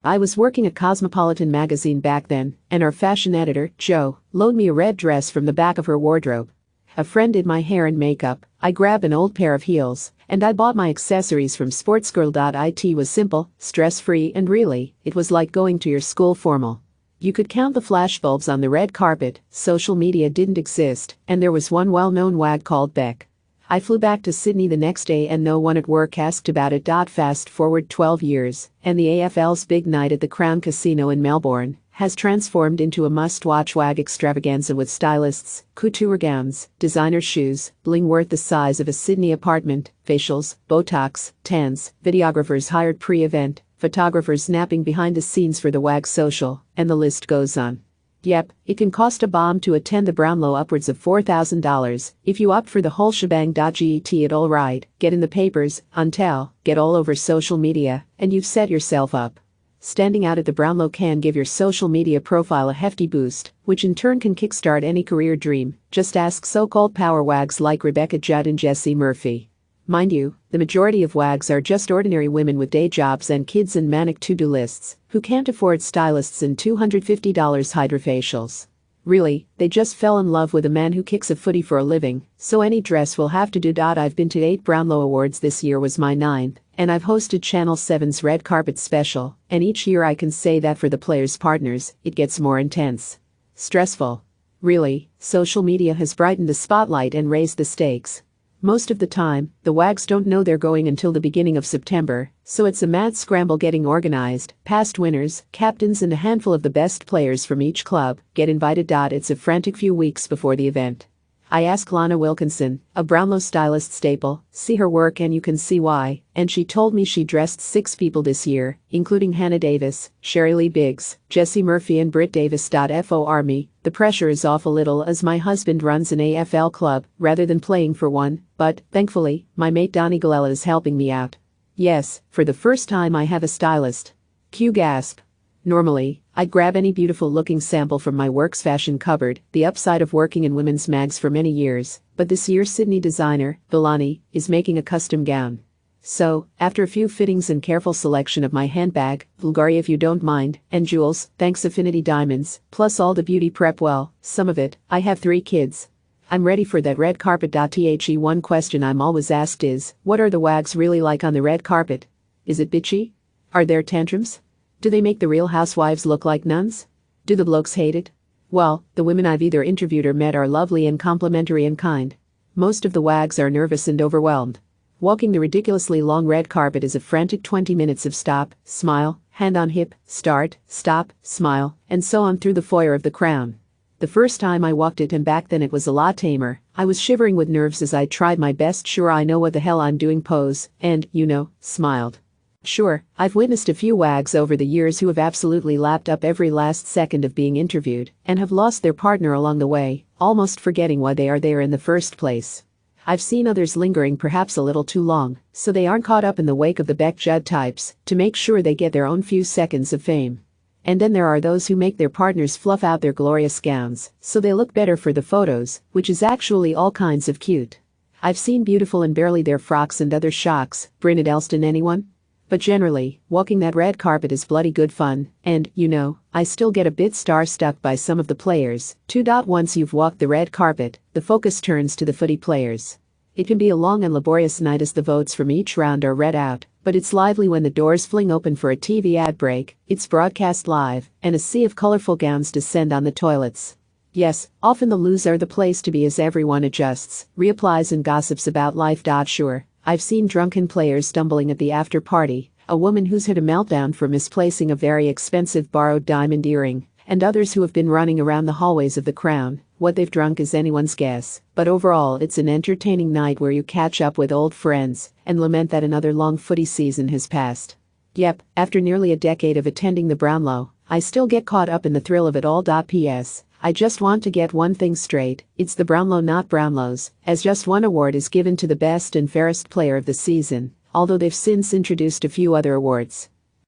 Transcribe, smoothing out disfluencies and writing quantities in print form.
I was working at Cosmopolitan magazine back then, and our fashion editor, Joe, loaned me a red dress from the back of her wardrobe. A friend did my hair and makeup, I grabbed an old pair of heels, and I bought my accessories from sportsgirl. It was simple, stress-free, and really, it was like going to your school formal. You could count the flashbulbs on the red carpet, social media didn't exist, and there was one well-known wag called Beck. I flew back to Sydney the next day and no one at work asked about it. Fast forward 12 years, and the AFL's big night at the Crown Casino in Melbourne has transformed into a must-watch wag extravaganza with stylists, couture gowns, designer shoes, bling worth the size of a Sydney apartment, facials, Botox, tans, videographers hired pre-event, photographers snapping behind the scenes for the wag social, and the list goes on. Yep, it can cost a bomb to attend the Brownlow, upwards of $4,000 if you opt for the whole shebang. Get it all right, get in the papers, untell, get all over social media, and you've set yourself up. Standing out at the Brownlow can give your social media profile a hefty boost, which in turn can kickstart any career dream. Just ask so-called power wags like Rebecca Judd and Jessie Murphy. Mind you, the majority of wags are just ordinary women with day jobs and kids and manic to-do lists who can't afford stylists and $250 hydrofacials. Really, they just fell in love with a man who kicks a footy for a living, so any dress will have to do. I've been to 8 Brownlow Awards, this year was my 9th, and I've hosted Channel 7's Red Carpet Special, and each year I can say that for the players' partners, it gets more intense. Stressful. Really, social media has brightened the spotlight and raised the stakes. Most of the time, the wags don't know they're going until the beginning of September, so it's a mad scramble getting organized. Past winners, captains, and a handful of the best players from each club get invited. It's a frantic few weeks before the event. I asked Lana Wilkinson, a Brownlow stylist staple, see her work and you can see why, and she told me she dressed 6 people this year, including Hannah Davis, Sherry Lee Biggs, Jessie Murphy, and Britt Davis. For me, the pressure is off a little as my husband runs an AFL club rather than playing for one, but, thankfully, my mate Donnie Galella is helping me out. Yes, for the first time I have a stylist. Cue gasp. Normally, I'd grab any beautiful-looking sample from my works fashion cupboard, the upside of working in women's mags for many years, but this year Sydney designer, Villani, is making a custom gown. So, after a few fittings and careful selection of my handbag, Bulgari if you don't mind, and jewels, thanks Affinity Diamonds, plus all the beauty prep, well, some of it, I have 3 kids. I'm ready for that red carpet. One question I'm always asked is, what are the wags really like on the red carpet? Is it bitchy? Are there tantrums? Do they make the Real Housewives look like nuns? Do the blokes hate it? Well, the women I've either interviewed or met are lovely and complimentary and kind. Most of the wags are nervous and overwhelmed. Walking the ridiculously long red carpet is a frantic 20 minutes of stop, smile, hand on hip, start, stop, smile, and so on through the foyer of the Crown. The first time I walked it, and back then it was a lot tamer, I was shivering with nerves as I tried my best sure I know what the hell I'm doing pose, and, smiled. Sure, I've witnessed a few wags over the years who have absolutely lapped up every last second of being interviewed and have lost their partner along the way, almost forgetting why they are there in the first place. I've seen others lingering perhaps a little too long, so they aren't caught up in the wake of the Beck Judd types, to make sure they get their own few seconds of fame. And then there are those who make their partners fluff out their glorious gowns, so they look better for the photos, which is actually all kinds of cute. I've seen beautiful and barely there frocks and other shocks. Brynette Elston, anyone? But generally, walking that red carpet is bloody good fun, and, I still get a bit star-struck by some of the players, too. Once you've walked the red carpet, the focus turns to the footy players. It can be a long and laborious night as the votes from each round are read out, but it's lively when the doors fling open for a TV ad break, it's broadcast live, and a sea of colorful gowns descend on the toilets. Yes, often the loos are the place to be as everyone adjusts, reapplies and gossips about life. Sure, I've seen drunken players stumbling at the after party, a woman who's had a meltdown for misplacing a very expensive borrowed diamond earring, and others who have been running around the hallways of the Crown. What they've drunk is anyone's guess, but overall it's an entertaining night where you catch up with old friends and lament that another long footy season has passed. Yep, after nearly a decade of attending the Brownlow, I still get caught up in the thrill of it all. P.S. I just want to get one thing straight, it's the Brownlow not Brownlows, as just one award is given to the best and fairest player of the season, although they've since introduced a few other awards.